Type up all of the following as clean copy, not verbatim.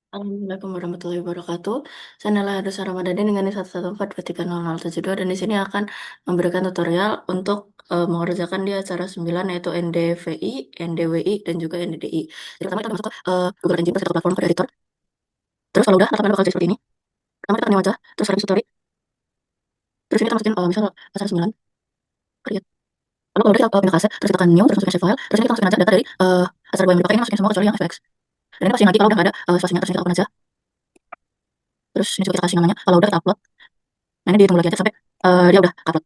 Assalamualaikum warahmatullahi wabarakatuh. Saya Nela Hadusa Ramadhani dengan NIM 114430072 dan di sini akan memberikan tutorial untuk mengerjakan di acara 9 yaitu NDVI, NDWI, dan juga NDDI. Jadi pertama kita masuk ke Google Engine terus kita ke platform Code Editor. Terus kalau udah, halaman bakal jadi seperti ini. Pertama kita new aja, terus cari history. Terus ini kita masukin misal acara 9, create. Lalu kalau udah kita pindah ke aset, terus kita akan new, terus masukin save file. Terus ini kita masukin aja data dari acara yang dipakai, ini masukin semua kecuali yang FX. Dan ini pasti nanti kalau udah nggak ada spasinya, terus ini kita open aja. Terus ini juga kita kasih namanya. Kalau udah kita upload. Nah, ini ditunggu lagi aja sampai dia udah upload.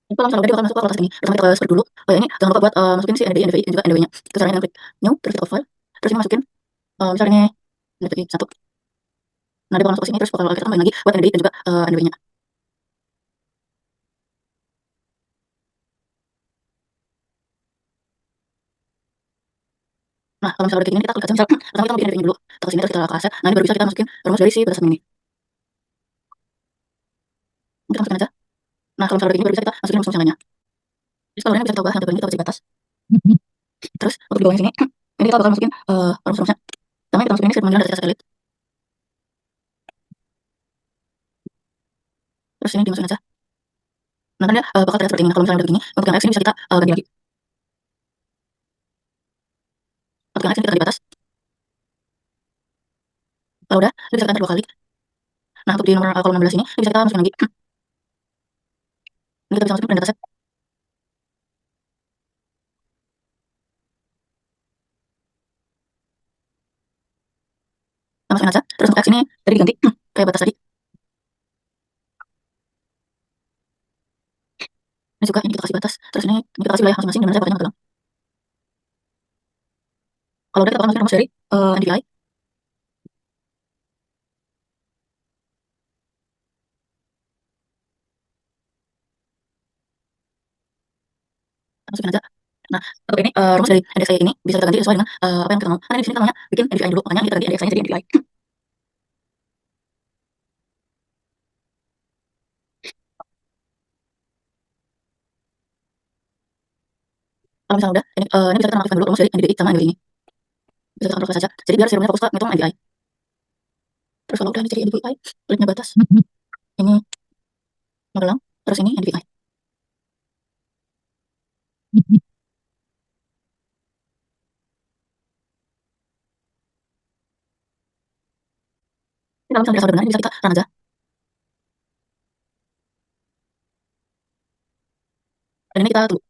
Jadi kalau misalnya udah dia bakal masuk ke kelas ini. Pertama kita script dulu. Oh ya, ini jangan lupa buat masukin si NDI, NDVI, dan juga NDW-nya. Itu caranya dengan klik new, terus kita file. Terus ini masukin, misalnya ini NDVI 1. Nah, dia bakal masuk ke sini, terus bakal kita tambahin lagi buat NDI dan juga NDW-nya. Nah, kalau misalnya udah kayak gini, kita klik aja. Misal, pertama kita bikin NDW-nya dulu. Kita ke sini, terus kita ke aset. Nah, ini baru bisa kita masukin rumus dari si batasan ini. Ini kita masukin aja. Nah, kalau misalnya udah kayak gini, baru bisa kita masukin rumus misalnya. Terus kalau ini bisa kita ubah, yang tentunya kita baca batas. Terus, untuk di bawahnya sini, ini kita bakal masukin rumus-rumusnya. Pertama kita masukin ini script panggilan dari CSS Elite. Terus ini dimasukin aja. Nah, kan dia bakal terlihat seperti ini. Nah, kalau misalnya udah begini, untuk yang X ini bisa kita ganti lagi. Untuk yang X ini kita ganti batas. Kalau udah, ini bisa kita enter 2 kali. Nah, untuk di nomor kolom 16 ini bisa kita masukin lagi. Ini kita bisa masukin print dataset. Kita masukin aja. Terus untuk X ini tadi diganti kayak batas tadi. Ini juga ini kita kasih batas. Terus ini kita kasih wilayah masing-masing di mana saya pakainya Magelang. Kalau udah kita bakal masukin rumus dari NDVI. Kita masukin aja. Nah, untuk ini rumus dari NDXI ini bisa kita ganti sesuai dengan apa yang kita mau. Karena di sini kita maunya bikin NDVI dulu, makanya kita ganti NDXI-nya jadi NDVI. Kalau misalnya udah, ini bisa kita nonaktifkan dulu rumus dari NDVI sama NDVI ini. Bisa kita kontrol saja. Jadi biar servernya fokus ke ngitung NDVI. Terus kalau udah ini jadi NDVI, kliknya batas. Ini Magelang. Terus ini NDVI. Ini kalau misalnya dirasa udah benar, ini bisa kita run aja. Dan ini kita tunggu.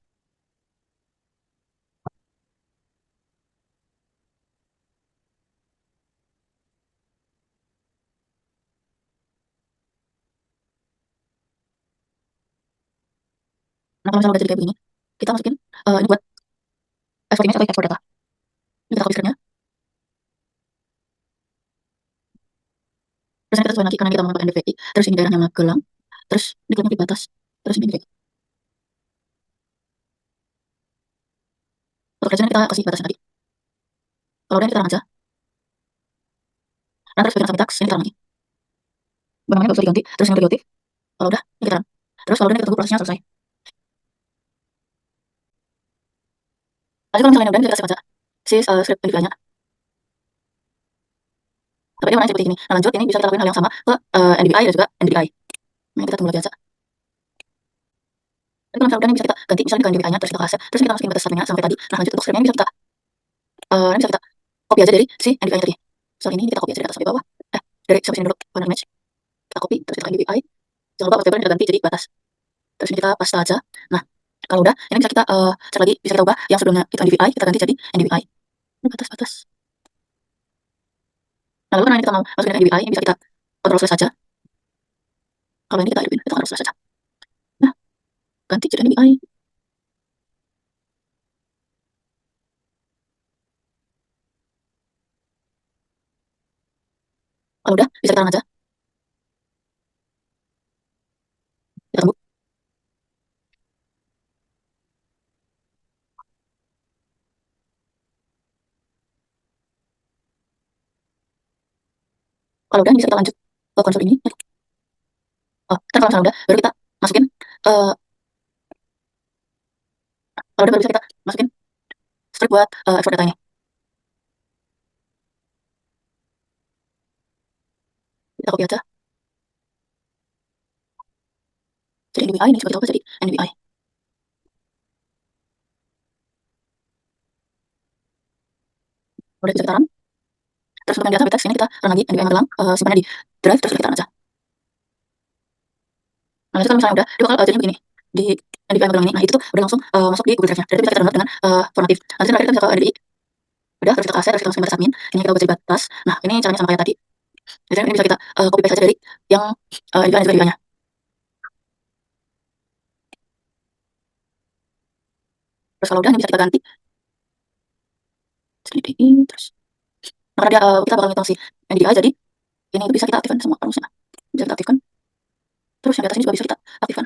Nah, kalau misalnya udah jadi kayak begini, kita masukin ini buat export image atau export data. Ini kita copy scriptnya. Terus ini kita sesuaiin lagi karena kita mau pakai NDVI. Terus ini daerahnya Magelang. Terus ini kliknya di batas. Terus ini NDVI. Untuk region kita kasih batasnya tadi. Kalau udah ini kita run aja. Nah, terus bagian submit tax ini kita run lagi. Namanya nggak usah diganti. Terus ini periodic. Kalau udah ini kita run. Terus kalau udah ini kita tunggu prosesnya selesai. Tadi kalau misalnya udah ini kita save aja si script NDVI-nya. Tapi dia warnanya seperti ini. Nah, lanjut ini bisa kita lakukan hal yang sama ke NDVI dan juga NDVI. Nah, kita tunggu lagi aja. Tapi kalau misalnya udah ini bisa kita ganti. Misalnya dengan NDVI-nya terus kita kasih. Terus ini kita masukin batas startnya sampai tadi. Nah, lanjut untuk scriptnya ini bisa kita copy aja dari si NDVI-nya tadi. Soal ini kita copy aja dari atas sampai bawah. Dari sampai sini dulu. Corner image. Kita copy terus kita NDVI. Jangan lupa paste kita ganti jadi batas. Terus ini kita paste aja. Nah, kalau udah ini bisa kita cek lagi, bisa kita ubah yang sebelumnya itu NDVI kita ganti jadi NDVI. Ini batas-batas. Nah, lalu karena ini kita mau masukin NDVI, bisa kita kontrol slash saja. Kalau ini kita hidupin, kita kontrol slash saja. Nah, ganti jadi NDVI. Kalau udah bisa kita run aja. Kita tunggu. Kalau udah bisa kita lanjut ke konsol ini. Oh, kan kalau misalnya udah baru kita masukin kalau udah baru bisa kita masukin script buat export datanya. Kita copy aja. Jadi NDVI ini seperti apa? Jadi NDVI. Udah bisa kita run. Terus untuk yang di atas teks ini kita run lagi NDVI Magelang, simpannya di drive, terus kita run aja. Nah, itu kalau misalnya udah, dia bakal jadinya begini. Di NDVI Magelang ini, nah itu tuh udah langsung masuk di Google Drive-nya. Dan itu bisa kita download dengan formatif. Nanti terakhir kita bisa ke NDVI. Udah, terus kita kasih, terus kita langsung batas admin. Ini kita buat jadi batas. Nah, ini caranya sama kayak tadi. Jadi ini bisa kita copy paste aja dari yang NDVI-nya. Terus kalau udah, ini bisa kita ganti. NDVI, terus. Nah, karena dia, kita bakal ngitung si NDVI, jadi ini itu bisa kita aktifkan semua rumusnya. Bisa kita aktifkan. Terus yang di atas ini juga bisa kita aktifkan.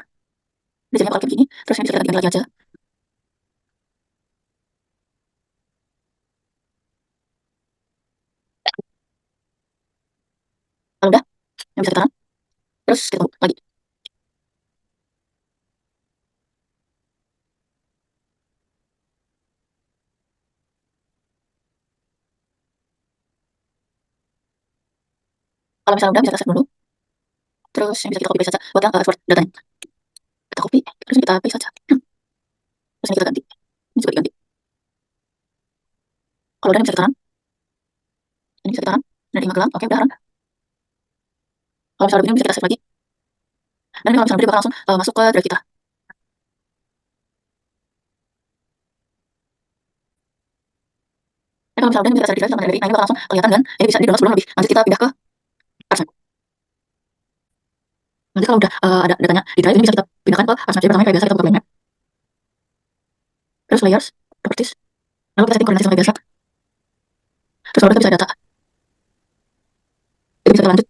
Desainnya bakal kayak begini. Terus ini bisa kita ganti lagi aja. Kalau udah, yang bisa kita run. Terus kita tunggu lagi. Kalau misalnya udah, bisa kita save dulu. Terus yang bisa kita copy paste saja buat yang export datanya. Kita copy, terus ini kita paste saja. Terus ini kita ganti. Ini juga diganti. Kalau udah, ini bisa kita run. Ini bisa kita run. Dari Magelang, oke udah run. Kalau misalnya begini bisa kita save lagi. Dan ini kalau misalnya dia bakal langsung masuk ke drive kita. Dan kalau misalnya udah ini bisa kita share di drive sama dari, nah ini bakal langsung kelihatan dan ini bisa di download sebelum habis. Nanti kita pindah ke Parsec. Nanti kalau udah ada datanya di drive, ini bisa kita pindahkan ke Parsec. Jadi pertama kayak biasa kita buka map. Terus layers, properties. Lalu kita setting koordinasi sama kayak biasa. Terus kalau udah kita bisa data. Kita bisa kita lanjut.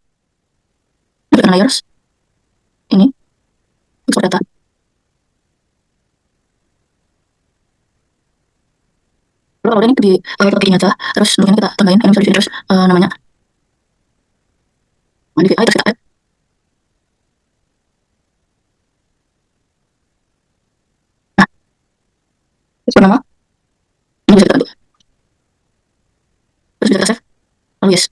Lanjut ke layers. Ini, export data. Lalu kalau udah ini di kita kliknya aja. Terus untuk ini kita tambahin, ini bisa di sini terus namanya. NDVI, terus kita add. Nah, terus nama. Ini bisa kita bantu. Terus bisa kita save. Lalu yes.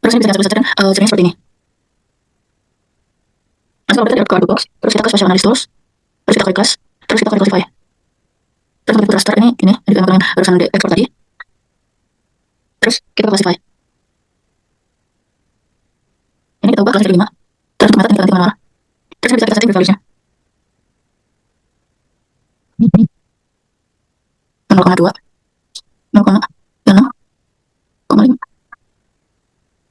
Terus ini bisa kita search dan caranya seperti ini. Nanti kalau kita lihat ke Artbox box, terus kita ke Spatial Analysis Tools, terus kita klik class, terus kita klik classify. Terus untuk raster ini NDVI yang barusan di export tadi. Terus kita classify. Ini kita ubah kelas 5. Terus untuk method ini kita ganti manual. Terus ini bisa kita setting values-nya. 0,2, 0,6, 0,5,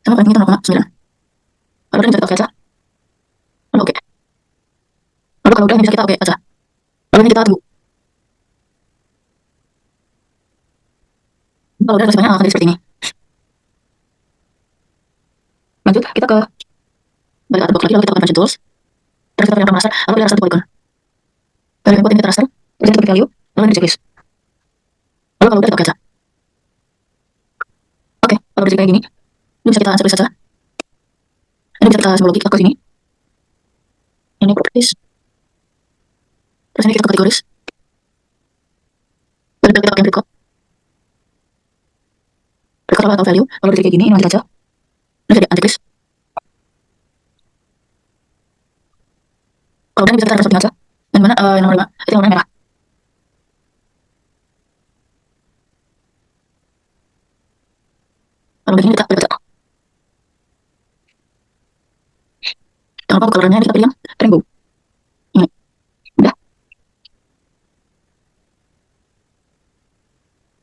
sama paling tinggi 0,9. Lalu ini bisa kita oke aja. Lalu oke. Lalu kalau udah ini bisa kita oke aja. Lalu ini kita tunggu. Kalau udah classify-nya akan jadi seperti ini. Lanjut kita ke balik Artbox lagi, lalu kita ke Conversion Tools. Terus kita pilih raster, lalu pilih raster polygon. Dari input ini kita raster, terus kita pilih value, lalu ini checklist. Lalu kalau udah kita oke aja. Oke, kalau udah jadi kayak gini, ini bisa kita checklist saja. Ini bisa kita simbologi ke sini. Ini properties. Terus ini kita ke kategoris. Lalu kita pakai record. Record atau value. Lalu jadi kayak gini, ini lanjut aja. Ini jadi checklist. Kalau udah bisa kita raster aja. Yang mana yang nomor 5, itu yang warna merah. Lalu begini kita pilih baca. Jangan lupa colornya kita pilih yang rainbow. Ini. Udah.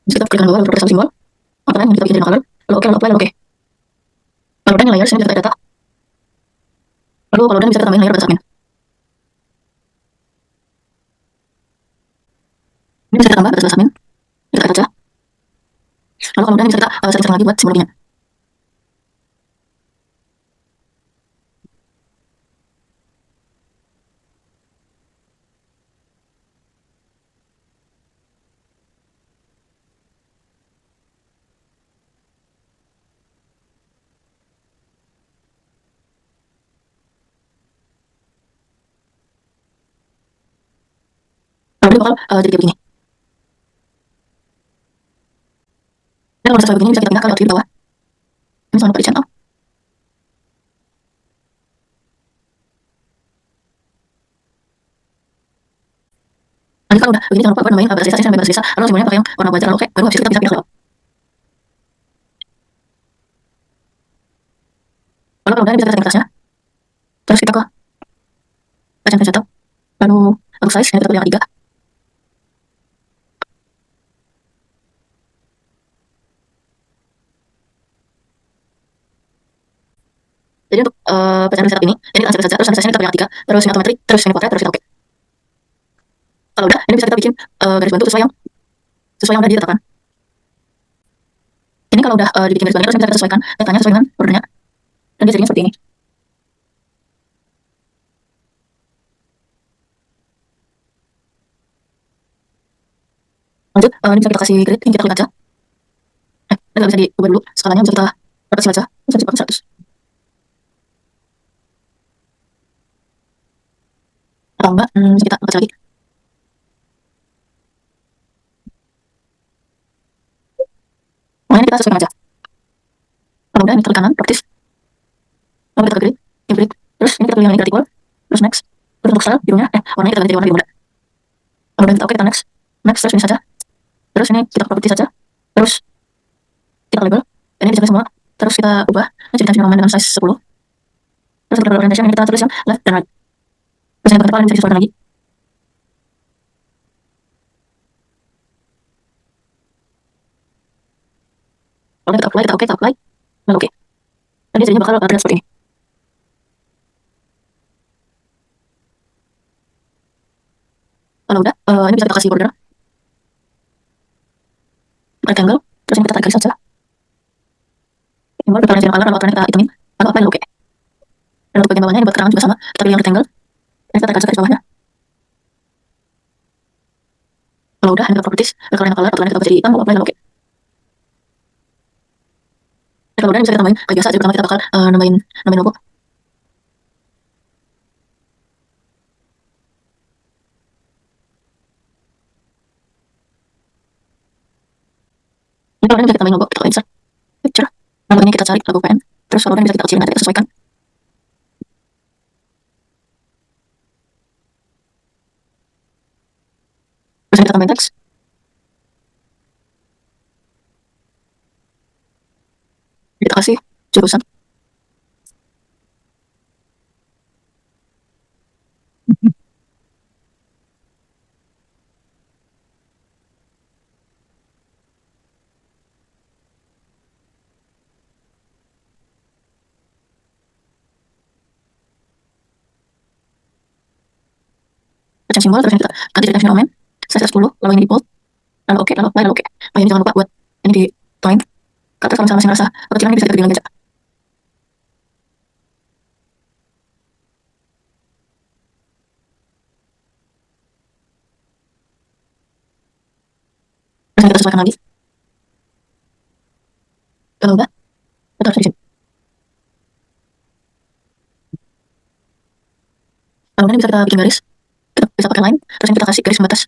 Bisa kita klik kanan bawah lalu properties simbol. Apa yang kita pilih dari color. Lalu oke, lalu apply, lalu oke. Lalu udah ini layers, ini bisa kita data. Lalu kalau udah bisa kita tambahin layer batas admin. Ini bisa kita tambah batas admin. Kita add aja. Lalu kalau udah bisa kita setting lagi buat simbologinya. Lalu dia bakal jadi kayak begini. Dan kalau udah sesuai begini bisa kita pindah ke layout di bawah. Ini sama lupa di channel. Nanti kalau udah begini jangan lupa buat nambahin batas lista sampai batas lista. Lalu simbolnya pakai yang warna wajar lalu oke. Baru habis itu kita bisa pindah ke layout. Lalu kalau udah bisa kita setting atasnya. Terus kita ke touch and setup. Lalu untuk size yang kita pilih yang ketiga. Jadi untuk pencarian setup ini, ini kita activate saja, terus nanti size-nya kita pilih yang ketiga, terus ini automatic, terus ini portrait, terus kita oke. Kalau udah, ini bisa kita bikin garis bantu sesuai yang udah ditetapkan. Ini kalau udah dibikin garis bantu, terus bisa kita sesuaikan datanya sesuai dengan ordernya, dan dia jadinya seperti ini. Lanjut, ini bisa kita kasih grid, ini kita klik aja. Ini nggak bisa diubah dulu, skalanya bisa kita batasi aja, bisa dipakai 100. Atau enggak, bisa kita batasi lagi. Pokoknya kita sesuaikan aja. Kalau udah, ini kita klik kanan, praktis. Lalu kita ke grid, grid. Terus ini kita pilih yang ini vertical, terus next. Terus untuk style, birunya, warnanya kita ganti jadi warna biru muda. Kalau udah kita oke, kita next. Next, terus ini saja. Terus ini kita property saja. Terus kita label. Ini bisa semua. Terus kita ubah. Ini jadi normal dengan size 10. Terus kita orientation, ini kita tulis yang left dan right. Terus yang kepala ini bisa disesuaikan lagi. Kalau kita apply, kita apply. Lalu oke. Dan dia jadinya bakal terlihat seperti ini. Kalau udah, ini bisa kita kasih border. Rectangle. Terus ini kita tarik garis saja. Simbol preferensi color, lalu warnanya kita hitamin. Lalu apply, lalu oke. Dan untuk bagian bawahnya, ini buat keterangan juga sama. Kita pilih yang rectangle. Dan kita tarik garis bawahnya. Kalau udah, ini kita properties. Warnanya color, warnanya kita ubah jadi hitam, lalu apply, lalu oke. Kalau udah, bisa kita tambahin kayak biasa aja. Pertama kita bakal nambahin logo. Ini kalau udah bisa kita tambahin logo, kita insert picture. Lalu ini kita cari logo PN. Terus kalau udah bisa kita kecilin, nanti kita sesuaikan. Terus ini kita tambahin teks. Kita kasih jurusan. Kacang simbol, terus ini kita ganti jadi environment. Size 10, lalu ini di bold. Lalu oke, lalu apply, lalu oke. Oh ini jangan lupa buat ini di tuain. Terus kalau misalnya masih ngerasa kecilan ini bisa kita bilang aja. Terus kita sesuaikan lagi. Kalau udah, kita harus di sini. Kalau udah bisa kita bikin garis. Kita bisa pakai line. Terus ini kita kasih garis pembatas.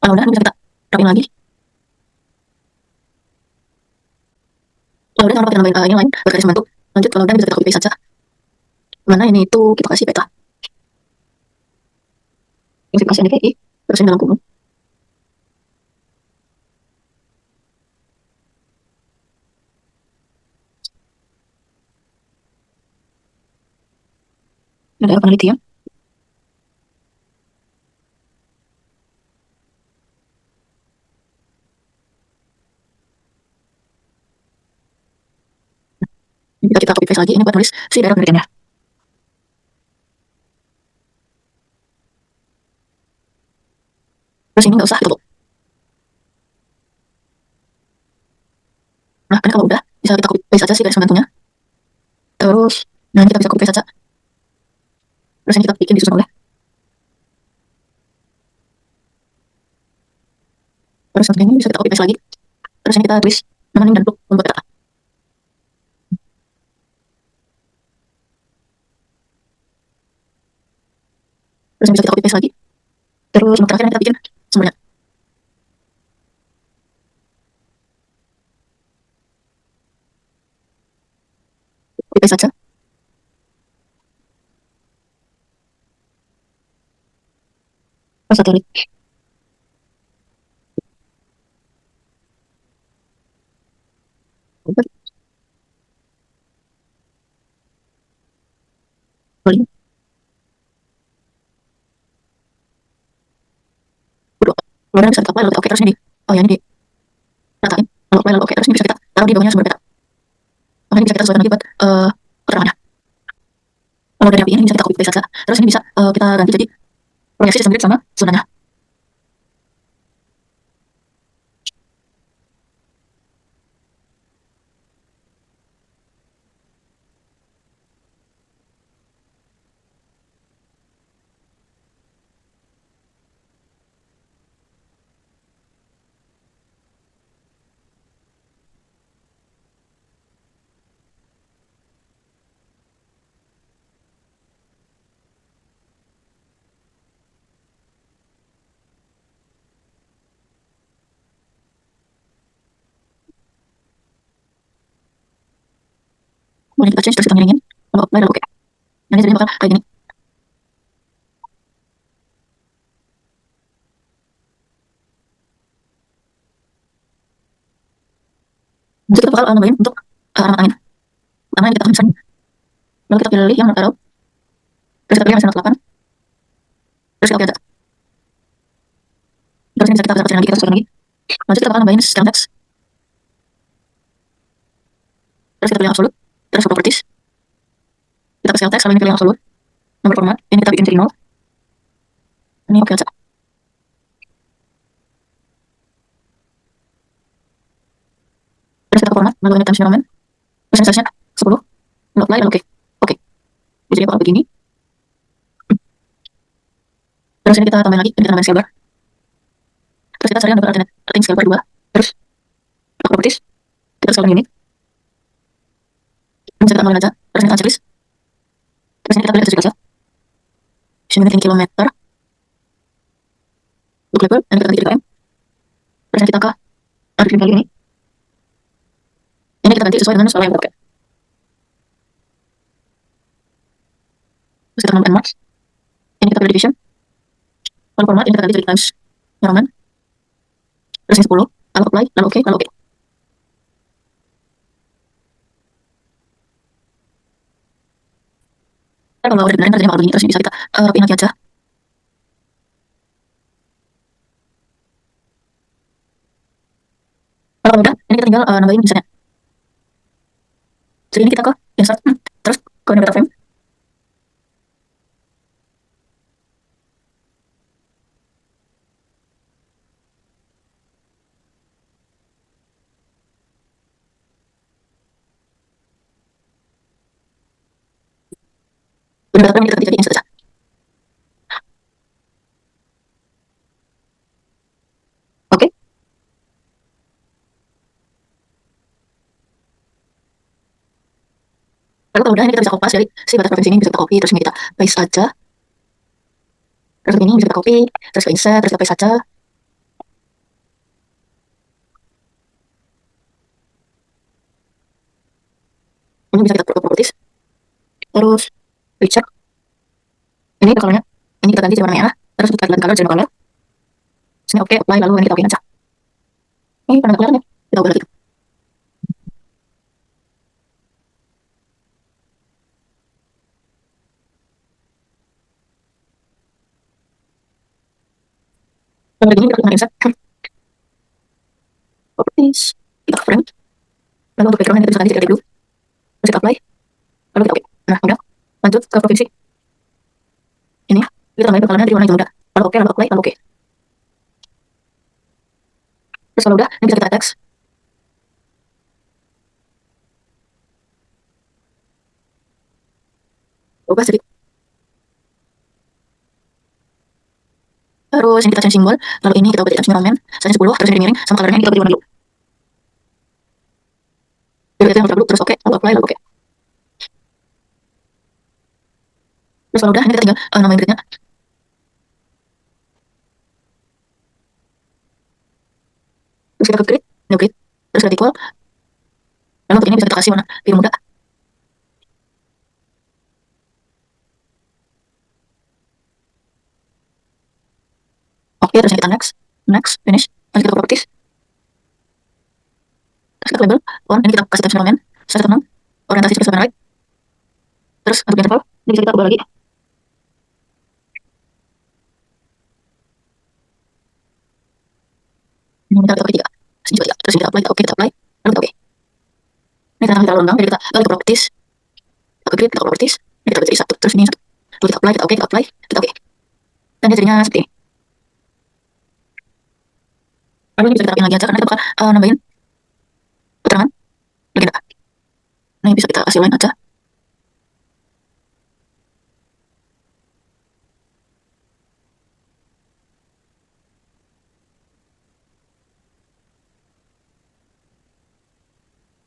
Kalau udah, bisa kita rapiin lagi. Kalau udah, jangan lupa kita nambahin ini line buat garis membantu. Lanjut, kalau udah bisa kita copy paste saja. Mana ini itu kita kasih peta. Ini kita kasih NDVI. Terus ini dalam kurung. Ini daerah penelitian. Ini bisa kita copy paste lagi. Ini buat nulis si daerah penelitiannya. Terus ini nggak usah ditutup. Nah, ini kalau udah, bisa kita copy paste saja si garis membantunya. Terus, nah ini kita bisa copy paste saja. Terus ini kita bikin disusun oleh. Terus untuk ini bisa kita copy paste lagi. Terus ini kita tulis nama dan bentuk membuat kata. Terus ini bisa kita copy paste lagi. Terus untuk terakhir kita bikin sumbernya. Copy paste saja. Terus satu link. Link. Udah. Kemudian bisa kita apply lalu kita oke terus ini di oh ya ini di ratain lalu apply lalu oke terus ini bisa kita taruh di bawahnya sumber peta. Makanya bisa kita sesuaikan lagi buat keterangannya. Kalau dari API ini bisa kita copy paste saja. Terus ini bisa kita ganti jadi proyeksi sistem grid sama zonanya. Kemudian kita change terus kita ngiringin lalu apply lalu oke. Nanti jadinya bakal kayak gini. Nanti kita bakal nambahin untuk alamat angin. Pertama yang kita akan misalnya. Lalu kita pilih yang arrow. Terus kita pilih yang mesin 8. Terus kita oke aja. Terus ini bisa kita kecilin lagi, kita sesuaikan lagi. Lanjut kita bakal nambahin scan text. Terus kita pilih yang absolute. Terus ke properties. Kita ke scale text, kalau ini pilih yang absolute. Nomor format, ini kita bikin jadi 0. Ini oke aja. Terus kita ke format, lalu ini times New Roman. Terus ini size-nya 10. Lalu apply, lalu oke. Oke. Jadi bakal begini. Terus ini kita tambahin lagi, ini kita tambahin scale bar. Terus kita cari yang dapat alternating scale bar 2. Terus ke properties. Kita scale unit. Ini bisa kita nolin aja. Terus ini kita checklist. Terus ini kita pilih accessibility. Unit in kilometer. Untuk level, ini kita ganti jadi km. Terus ini kita ke arbitrary value ini. Ini kita ganti sesuai dengan skala yang kita pakai. Terus kita tambahkan marks. Ini kita pilih division. Lalu format, ini kita ganti jadi times New Roman. Terus ini 10. Lalu apply, lalu oke, lalu oke. Kalau udah beneran terjadi bakal begini, terus bisa kita rapiin lagi aja. Kalau udah, ini kita tinggal nambahin misalnya. Jadi ini kita ke insert, terus ke data frame. Udah data frame ini kita ganti jadi insert aja. Oke. Lalu kalau udah, ini kita bisa kopas dari si batas provinsi ini bisa kita copy, terus ini kita paste aja. Terus ini bisa kita copy, terus ke insert, terus kita paste aja. Ini bisa kita ke properties. Terus recheck. Ini colornya, ini kita ganti jadi warna merah. Terus kita ganti color jadi color. Terus ini oke, apply, lalu ini kita oke aja. Ini pada kelihatan ya, kita ubah lagi. Lalu ini kita insert. Properties. Kita frame. Lalu untuk background kita bisa ganti jadi blue. Terus kita apply. Lalu kita oke. Nah, udah. Lanjut ke provinsi. Ini kita tambahin bakalannya dari warna hijau muda. Lalu oke, lalu apply, lalu oke. Terus kalau udah, ini bisa kita text. Ubah sedikit. Terus ini kita change simbol. Lalu ini kita ubah jadi times New Roman. Size 10, terus ini miring. Sama colornya ini kita beri warna blue. Jadi itu yang warna blue, terus oke, lalu apply, lalu oke. Terus kalau udah, ini kita tinggal nambahin gridnya. terus kita equal. Lalu untuk ini bisa kita kasih warna biru muda. Oke, terus kita next, next, finish. Lanjut kita ke properties. Terus kita label font, ini kita kasih times element, size 6, orientasi ke right. Terus untuk interval, ini bisa kita ubah lagi. Ini kita pakai 3. Terus ini juga 3. Terus ini kita apply, kita oke, kita apply. Lalu kita oke. Ini karena kita lengkap, jadi kita balik ke properties. Kita klik, kita ke properties. Ini kita jadi 1. Terus ini 1. Lalu kita apply, kita oke, kita apply, kita oke. Dan dia jadinya seperti ini. Lalu ini bisa kita rapiin lagi aja, karena kita bakal nambahin keterangan legenda. Nah, ini bisa kita kasih line aja.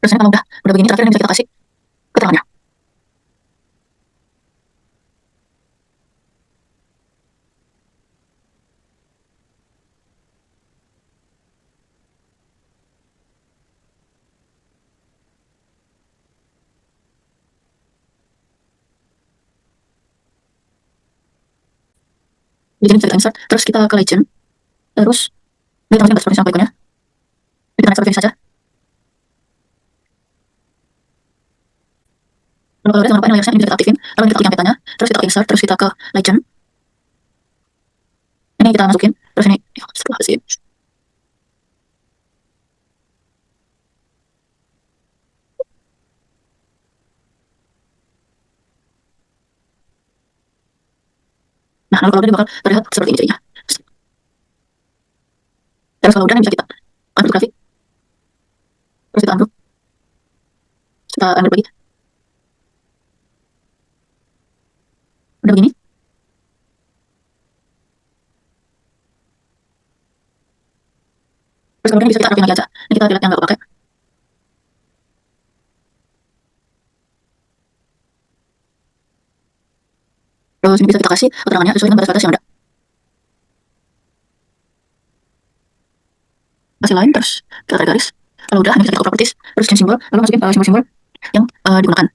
Terus ini kalau udah begini, terakhir ini bisa kita kasih keterangannya. Jadi ini bisa kita insert, terus kita ke legend. Terus ini kita masukin seperti ikonnya. Kita next seperti ini saja. Lalu kalau udah jangan lupa ini layersnya, ini bisa kita aktifin. Lalu ini kita klik yang petanya, terus kita insert, terus kita ke legend. Ini kita masukin, terus ini, setelah sih. Nah, lalu kalau udah, dia bakal terlihat seperti ini jadinya. Terus kalau udah, ini bisa kita unblock grafik, terus kita unblock, kita unblock lagi. Udah begini. Terus kemudian bisa kita rapiin lagi aja. Ini kita lihat yang nggak kepake. Terus ini bisa kita kasih keterangannya sesuai dengan batas-batas yang ada. Kasih line, terus kita tarik garis. Kalau udah, ini bisa kita ke properties, terus change symbol, lalu masukin simbol-simbol yang digunakan.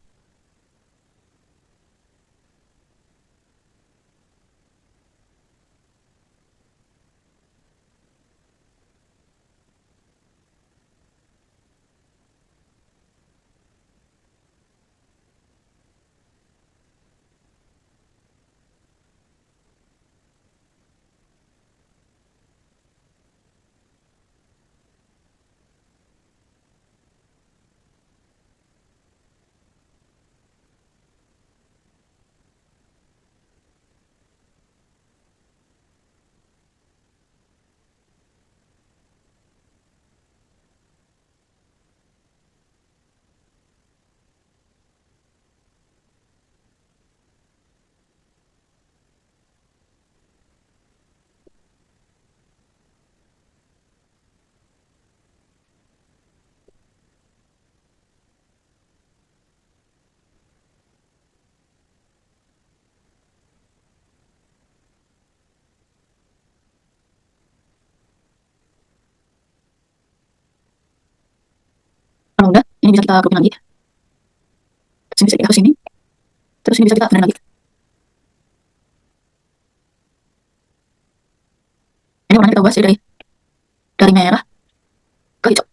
Kalau udah, ini bisa kita copy lagi. Terus ini bisa kita hapus ini. Terus ini bisa kita benerin lagi. Ini warnanya kita ubah jadi dari merah ke hijau.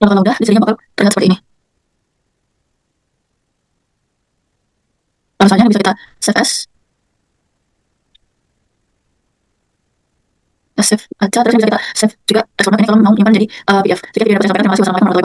Nah, kalau udah, di bakal terlihat seperti ini. Kalau misalnya bisa kita save as, save aja, terus bisa kita save juga ekspornya ini kalau mau nyimpan jadi PDF. Jadi video dapat saya sampaikan, terima kasih. Wassalamualaikum warahmatullahi wabarakatuh.